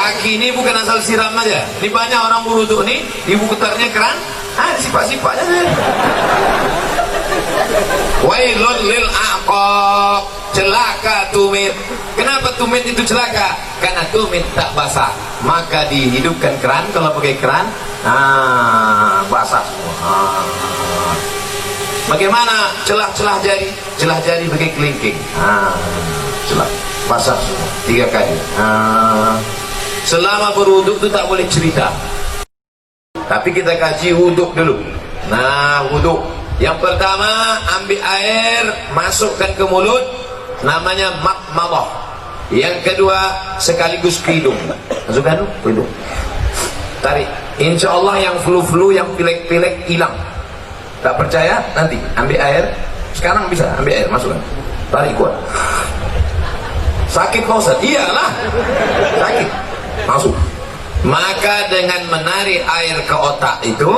Kaki ini bukan asal siram aja. Ini banyak orang berwudu nih, ibu putarnya keran, sifat-sifat aja. Wailun lil aqab, celaka tumit. Kenapa tumit itu celaka? Karena tumit tak basah. Maka dihidupkan keran, kalau pakai keran, basah semua. Bagaimana celah-celah jari? Celah jari pakai kelingking. Celah, basah semua 3 kali. Selama berwuduk itu tak boleh cerita. Tapi kita kaji wuduk dulu. Nah, wuduk yang pertama, ambil air, masukkan ke mulut, namanya madmadah. Yang kedua, sekaligus ke hidung. Masukkan ke hidung, tarik. Insya Allah yang flu-flu, yang pilek-pilek hilang. Tak percaya? Nanti ambil air. Sekarang bisa ambil air, masukkan, tarik kuat. Sakit Pak Ustaz? Iyalah, sakit. Masuk. Maka dengan menarik air ke otak itu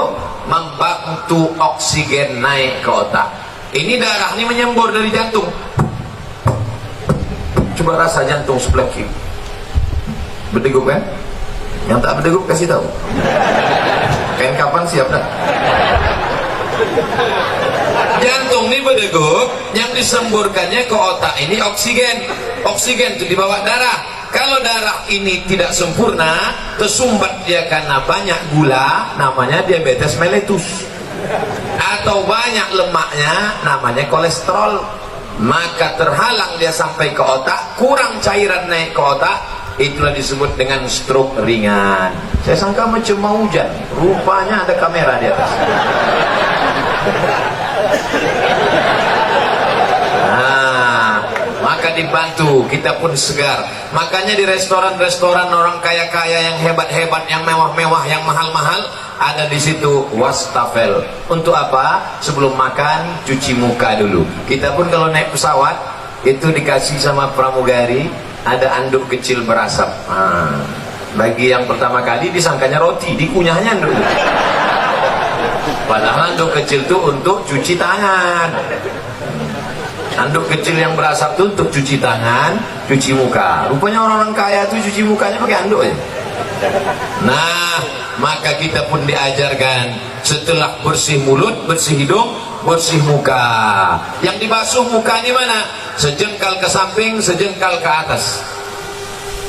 membantu oksigen naik ke otak. Ini darah ini menyembur dari jantung. Coba rasa jantung sebelah kiri. Berdegup kan? Yang tak berdegup kasih tahu. Kain kapan siap dah. Jantung ini berdegup, yang disemburkannya ke otak ini oksigen. Oksigen itu dibawa darah. Kalau darah ini tidak sempurna, tersumbat dia karena banyak gula, namanya diabetes mellitus. Atau banyak lemaknya, namanya kolesterol. Maka terhalang dia sampai ke otak, kurang cairan naik ke otak, itulah disebut dengan stroke ringan. Saya sangka macam mau hujan, rupanya ada kamera di atas. Maka dibantu, kita pun segar. Makanya di restoran-restoran orang kaya-kaya yang hebat-hebat, yang mewah-mewah, yang mahal-mahal, ada di situ wastafel. Untuk apa? Sebelum makan cuci muka dulu. Kita pun kalau naik pesawat itu dikasih sama pramugari ada anduk kecil berasap. Bagi yang pertama kali disangkanya roti, dikunyahnya dulu. Padahal anduk kecil itu untuk cuci tangan. Anduk kecil yang berasap itu untuk cuci tangan, cuci muka. Rupanya orang-orang kaya itu cuci mukanya pakai anduk aja. Nah, maka kita pun diajarkan setelah bersih mulut, bersih hidung, bersih muka. Yang dibasuh muka ini mana? Sejengkal ke samping, sejengkal ke atas.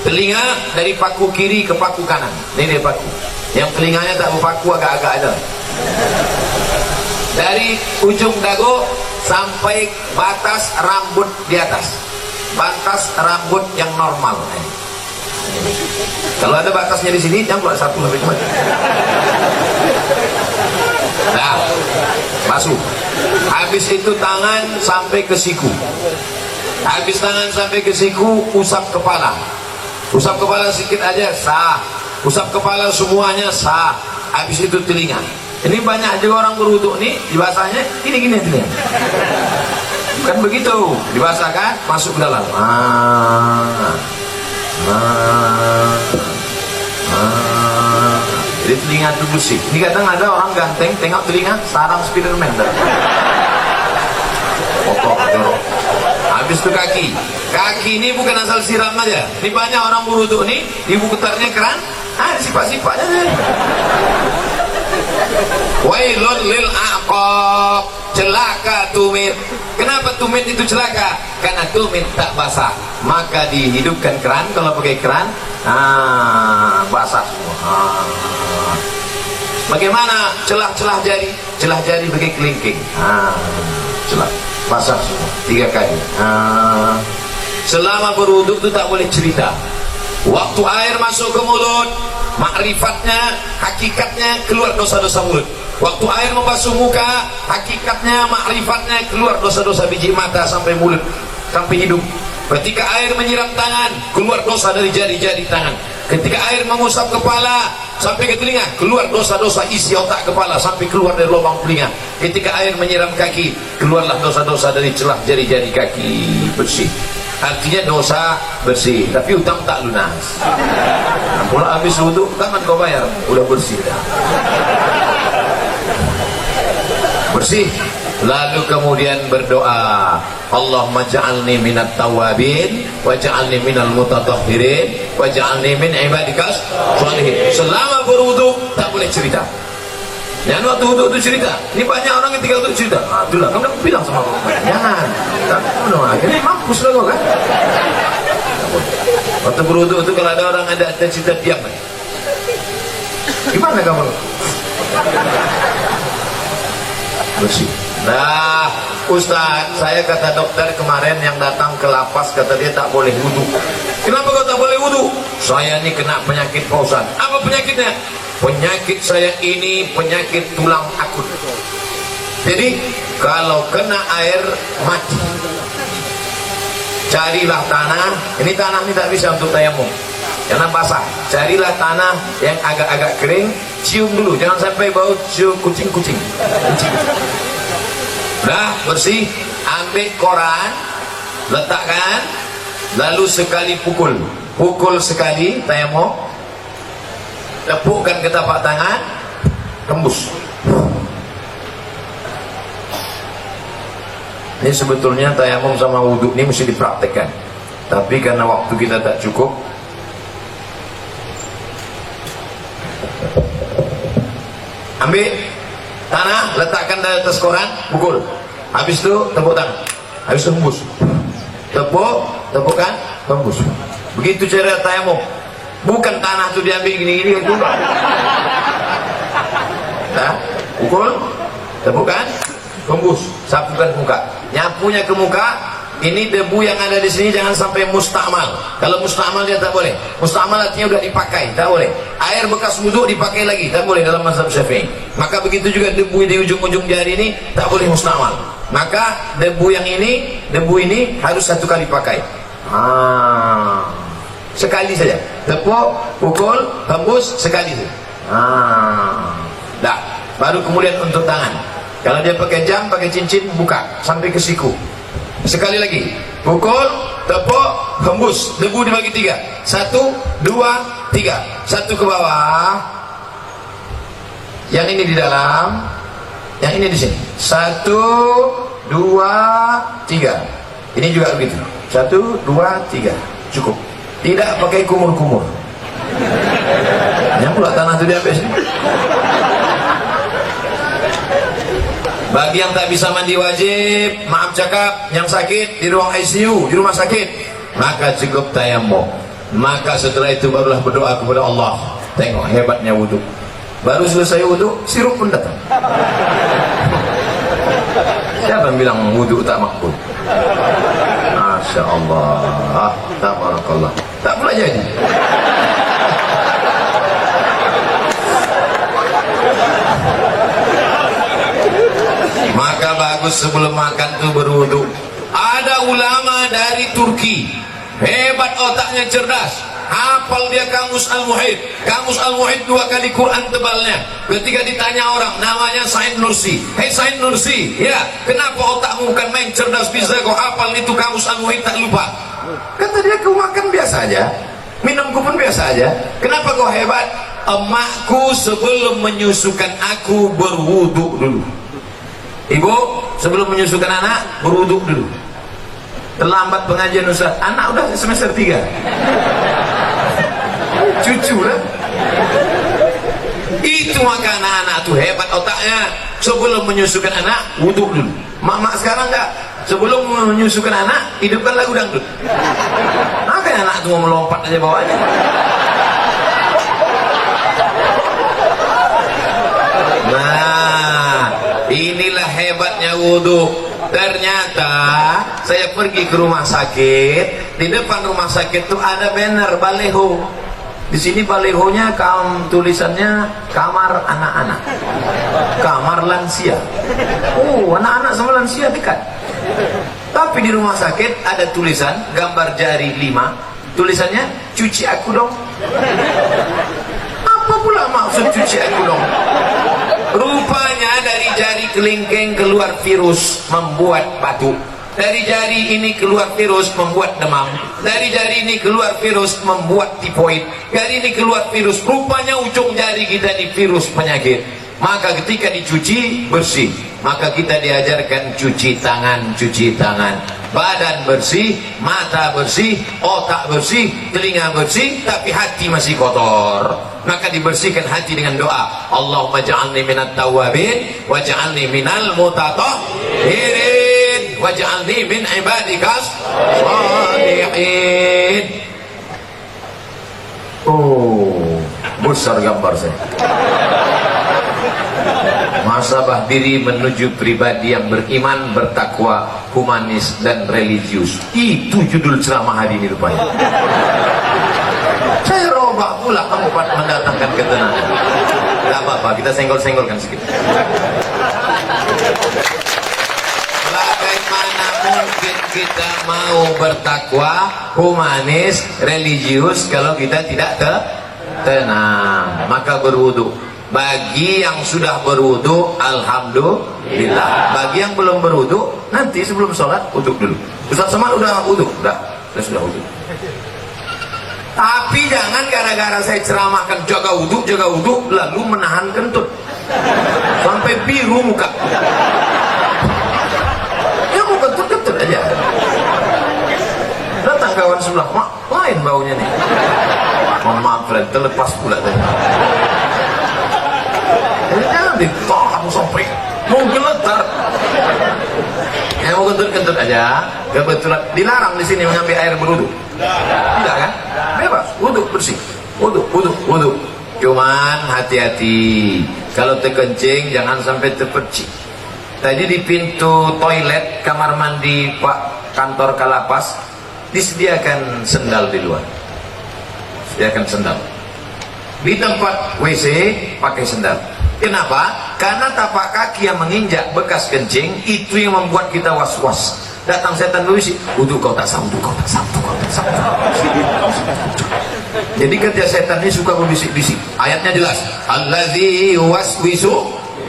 Telinga dari paku kiri ke paku kanan. Ini dia paku. Yang telinganya tak berpaku, agak-agak aja. Dari ujung dagu sampai batas rambut di atas, batas rambut yang normal. Kalau ada batasnya di sini, jangan keluar 1 sampai cuma. Nah, basuh. Habis itu tangan sampai ke siku. Habis tangan sampai ke siku, usap kepala. Usap kepala sedikit aja sah. Usap kepala semuanya sah. Habis itu telinga. Ini banyak juga orang berwuduk nih, dibasahnya gini-gini telinga. Kan begitu, dibasahkan, masuk ke dalam. Jadi telinga itu bersih. Ini kadang ada orang ganteng, tengok telinga, sarang Spiderman. Kotor, jorok. Habis itu kaki. Kaki ini bukan asal siram aja. Ini banyak orang berwuduk nih, ibu putarnya keran, sifat-sifat aja. Wailun lil aqab, celaka tumit. Kenapa tumit itu celaka? Karena tumit tak basah. Maka dihidupkan keran, kalau pakai keran, basah semua. Bagaimana celah-celah jari? Celah jari pakai kelingking. Celah, basah semua 3 kali. Selama berwuduk itu tak boleh cerita. Waktu air masuk ke mulut, makrifatnya, hakikatnya keluar dosa-dosa mulut. Waktu air membasuh muka, hakikatnya, makrifatnya keluar dosa-dosa biji mata sampai mulut, sampai hidung. Ketika air menyiram tangan, keluar dosa dari jari-jari tangan. Ketika air mengusap kepala sampai ke telinga, keluar dosa-dosa isi otak kepala sampai keluar dari lubang telinga. Ketika air menyiram kaki, keluarlah dosa-dosa dari celah jari-jari kaki, bersih. Artinya dosa bersih, tapi utang tak lunas. Pula habis wudhu, tangan kau bayar, udah bersih dah. Bersih. Lalu kemudian berdoa, Allahumma ja'alni minat tawabin waj'alni minal mutatahhirin waj'alni min ibadikas sholihin. Selama berwudu tak boleh cerita. Jangan waktu wudu itu cerita. Ini banyak orang ketika wudu cerita. Itulah kamu bilang sama aku, jangan. Akhirnya mampus lah kau kan. Waktu berwudu itu kalau ada orang ada cerita, diam. Gimana kamu? Bersih. Nah, Ustaz, saya kata dokter kemarin yang datang ke lapas, kata dia tak boleh wudu. Kenapa kau tak boleh wudu? Saya ini kena penyakit Pak Ustaz. Apa penyakitnya? Penyakit saya ini penyakit tulang akut. Jadi kalau kena air mati, carilah tanah. Ini tanah ini tak bisa untuk tayamum karena basah. Carilah tanah yang agak-agak kering, cium dulu, jangan sampai bau cium kucing-kucing. Dah bersih, ambil koran, letakkan, lalu sekali pukul sekali tayamum, tepukkan ke tapak tangan, tembus. Ini sebetulnya tayamum sama wudhu ini mesti dipraktekkan, tapi karena waktu kita tak cukup, ambil tanah, letakkan di atas koran, pukul. Habis itu tepuk tangan, habis itu tembus. Tepukkan, tembus. Begitu cara tayamum. Bukan tanah itu diambil gini-gini itu. Nah, pukul, tepukkan, tembus, sapukan muka. Nyapunya ke muka. Ini debu yang ada di sini jangan sampai mustakmal. Kalau mustakmal dia tak boleh. Mustakmal artinya udah dipakai, tak boleh. Air bekas wudhu dipakai lagi, tak boleh dalam mazhab Syafi'i. Maka begitu juga debu di ujung-ujung jari ini tak boleh mustakmal. Maka debu ini harus satu kali pakai. Sekali saja. Tepuk, pukul, tembus sekali saja. Dah. Baru kemudian untuk tangan. Kalau dia pakai jam, pakai cincin, buka sampai ke siku. Sekali lagi, pukul, tepuk, hembus, debu dibagi 3. 1, 2, 3. 1 ke bawah, yang ini di dalam, yang ini di sini. 1, 2, 3. Ini juga begitu. 1, 2, 3. Cukup. Tidak pakai kumur-kumur. Yang pula tanah itu diambil sini. Bagi yang tak bisa mandi wajib, maaf cakap, yang sakit di ruang ICU, di rumah sakit, maka cukup tayamum. Maka setelah itu barulah berdoa kepada Allah. Tengok hebatnya wudhu. Baru selesai wudhu, sirup pun datang. Siapa yang bilang wudhu tak makbul? Masya Allah, tabarakallah. Tak pula jadi. Maka bagus sebelum makan tuh berwudu. Ada ulama dari Turki, hebat otaknya, cerdas, hafal dia Kamus Al-Muhit. Kamus Al-Muhit 2 kali Quran tebalnya. Ketika ditanya orang, namanya Said Nursi. Hei Said Nursi, ya kenapa otakmu bukan main cerdas, bisa kau hafal itu Kamus Al-Muhit tak lupa? Kata dia, kau makan biasa aja, minumku pun biasa aja, kenapa kau hebat? Emakku sebelum menyusukan aku berwudu dulu. Ibu sebelum menyusukan anak berwuduk dulu. Terlambat pengajian Ustaz, anak udah semester 3. Cucu lah. Itu maka anak-anak tuh hebat otaknya. Sebelum menyusukan anak wuduk dulu. Mak sekarang enggak. Sebelum menyusukan anak hidupkan lagu dangdut. Makanya anak tuh mau melompat aja bawahnya. Nah, inilah hebatnya wudhu. Ternyata saya pergi ke rumah sakit, di depan rumah sakit itu ada banner baleho. Di sini balehonya tulisannya kamar anak-anak, kamar lansia. Oh, anak-anak sama lansia dekat. Tapi di rumah sakit ada tulisan gambar jari 5, tulisannya cuci aku dong. Apa pula maksud cuci aku dong? Rupanya dari jari kelingking keluar virus membuat batuk. Dari jari ini keluar virus membuat demam. Dari jari ini keluar virus membuat tifoid. Dari ini keluar virus. Rupanya ujung jari kita ini virus penyakit. maka ketika dicuci bersih. Maka kita diajarkan cuci tangan, badan bersih, mata bersih, otak bersih, telinga bersih, tapi hati masih kotor. Maka dibersihkan hati dengan doa, Allahumma ja'alni minat tawwabin waj'alni minal mutatahhirin waj'alni min ibadikas shalihin. Oh, besar gambar saya. Muhasabah diri menuju pribadi yang beriman, bertakwa, humanis dan religius. Itu judul ceramah hari ini rupanya. Saya robak pula kamu mendatangkan ketenangan. Tidak apa-apa, kita senggol-senggolkan sedikit. Bagaimana mungkin kita mau bertakwa, humanis, religius kalau kita tidak tenang? Maka berwudu. Bagi yang sudah berwudu, alhamdulillah. Bagi yang belum berwudu, nanti sebelum sholat wudu dulu. Ustaz Somad udah wudu? Saya sudah wudu. Tapi jangan gara-gara saya ceramahkan jaga wudu, lalu menahan kentut sampai biru muka. Ya mau kentut aja. Datang kawan sebelah, mak, lain baunya nih. Mohon maaf, Fred, terlepas pula tadi. Jangan ditahan sampai mau geletar. Ya mau kentut aja. Kebetulan dilarang di sini mengambil air berwudu. Tidak kan? Bebas, wudu bersih. Wudu. Cuman hati-hati. Kalau terkencing jangan sampai terpercik. Tadi di pintu toilet kamar mandi Pak kantor Kalapas disediakan sendal di luar. Sediakan sendal. Di tempat WC pakai sendal. Kenapa? Karena tapak kaki yang menginjak bekas kencing itu yang membuat kita was-was. Datang setan berisi, wudu kau tak sah. Jadi kerja setan ini suka berbisik-bisik. Ayatnya jelas, allazi waswisu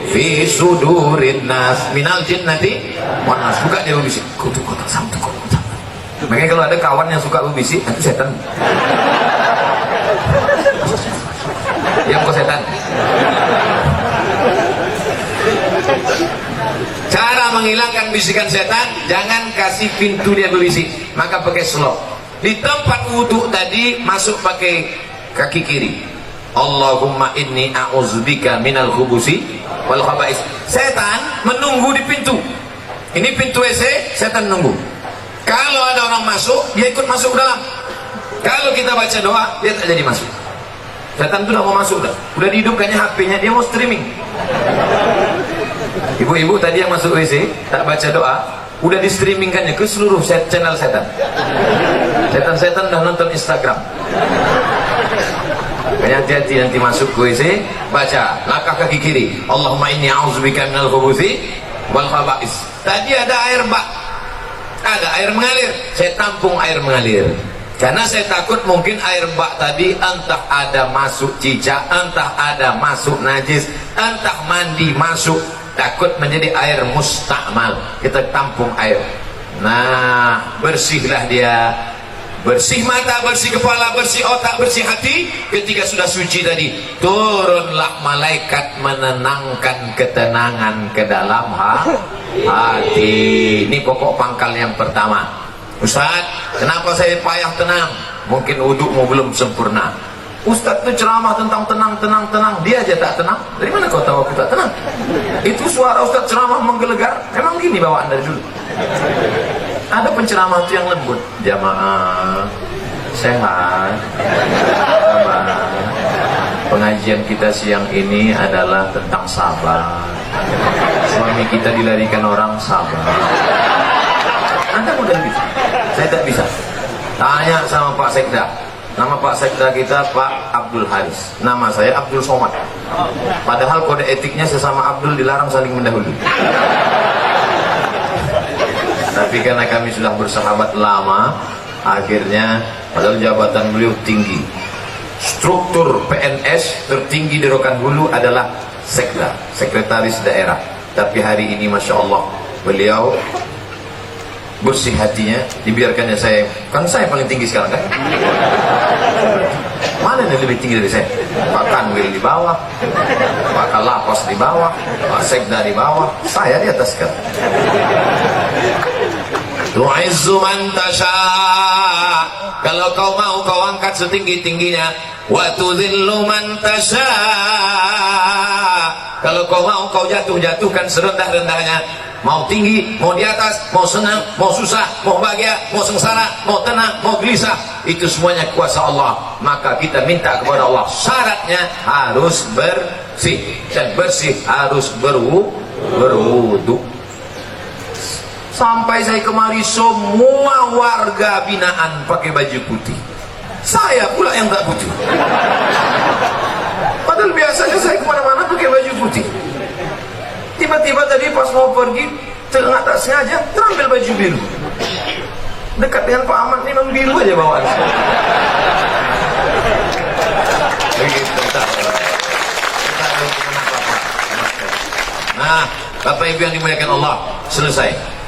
fi sudurin nas minal jinnati wan nas. Buka dia berbisik, wudu kau tak sah. Makanya kalau ada kawan yang suka berbisik, itu setan. Yang kau setan. Cara menghilangkan bisikan setan, jangan kasih pintu dia berbisik, maka pakai slop. Di tempat wudhu tadi masuk pakai kaki kiri. Allahumma inni a'udzubika minal khubusi wal khaba'is. Setan menunggu di pintu. Ini pintu WC, setan nunggu. Kalau ada orang masuk, dia ikut masuk dalam. Kalau kita baca doa, dia tak jadi masuk. Setan itu udah mau masuk dah. Udah dihidupkannya HP-nya, dia mau streaming. Ibu-ibu tadi yang masuk WC tak baca doa, udah di streamingkannya ke seluruh channel setan. Setan-setan udah nonton Instagram. Hati-hati nanti masuk ke WC, baca langkah kaki kiri, Allahumma inni a'udzubika minal khubuthi wal khaba'is. Tadi ada air bak, ada air mengalir, saya tampung air mengalir. Karena saya takut mungkin air bak tadi entah ada masuk cicak, entah ada masuk najis, entah mandi masuk, takut menjadi air mustakmal. Kita tampung air. Nah, bersihlah dia. Bersih mata, bersih kepala, bersih otak, bersih hati. Ketika sudah suci tadi, turunlah malaikat menenangkan ketenangan ke dalam hati. Ini pokok pangkal yang pertama. Ustaz, kenapa saya payah tenang? Mungkin wudukmu belum sempurna. Ustaz itu ceramah tentang tenang, dia aja tak tenang. Dari mana kau tahu aku tak tenang? Itu suara Ustaz ceramah menggelegar. Memang gini bawaan dari dulu. Ada penceramah itu yang lembut. Jamaah sehat, sabar. Pengajian kita siang ini adalah tentang sabar. Suami kita dilarikan orang, sabar. Anda mudah bisa, saya tak bisa. Tanya sama Pak Sekda. Nama Pak Sekda kita Pak Abdul Haris. Nama saya Abdul Somad. Padahal kode etiknya sesama Abdul dilarang saling mendahului. Tapi karena kami sudah bersahabat lama, akhirnya padahal jabatan beliau tinggi. Struktur PNS tertinggi di Rokan Hulu adalah Sekda, sekretaris daerah. Tapi hari ini Masya Allah, beliau bersih hatinya, dibiarkannya saya, kan saya paling tinggi sekarang kan? Mana yang lebih tinggi dari saya? Pak Kanwil di bawah, Pak Kalapos di bawah, Pak Sekda di bawah, saya di atas kan. Tu'izzu man tasha. Kalau kau mau kau angkat setinggi-tingginya. Wa tudhillu man tasha. Kalau kau mau kau jatuh-jatuhkan serendah-rendahnya. Mau tinggi, mau di atas, mau senang, mau susah, mau bahagia, mau sengsara, mau tenang, mau gelisah, itu semuanya kuasa Allah. Maka kita minta kepada Allah, syaratnya harus bersih, dan bersih harus berwudu. Sampai saya kemari semua warga binaan pakai baju putih, saya pula yang tak putih. Padahal biasanya saya kemana-mana pakai baju putih. Tiba-tiba tadi pas mau pergi, tak sengaja terambil baju biru. Dekat dengan Pak Ahmad ini memang biru aja bawaan. Nah, Bapak Ibu yang dimuliakan Allah, selesai.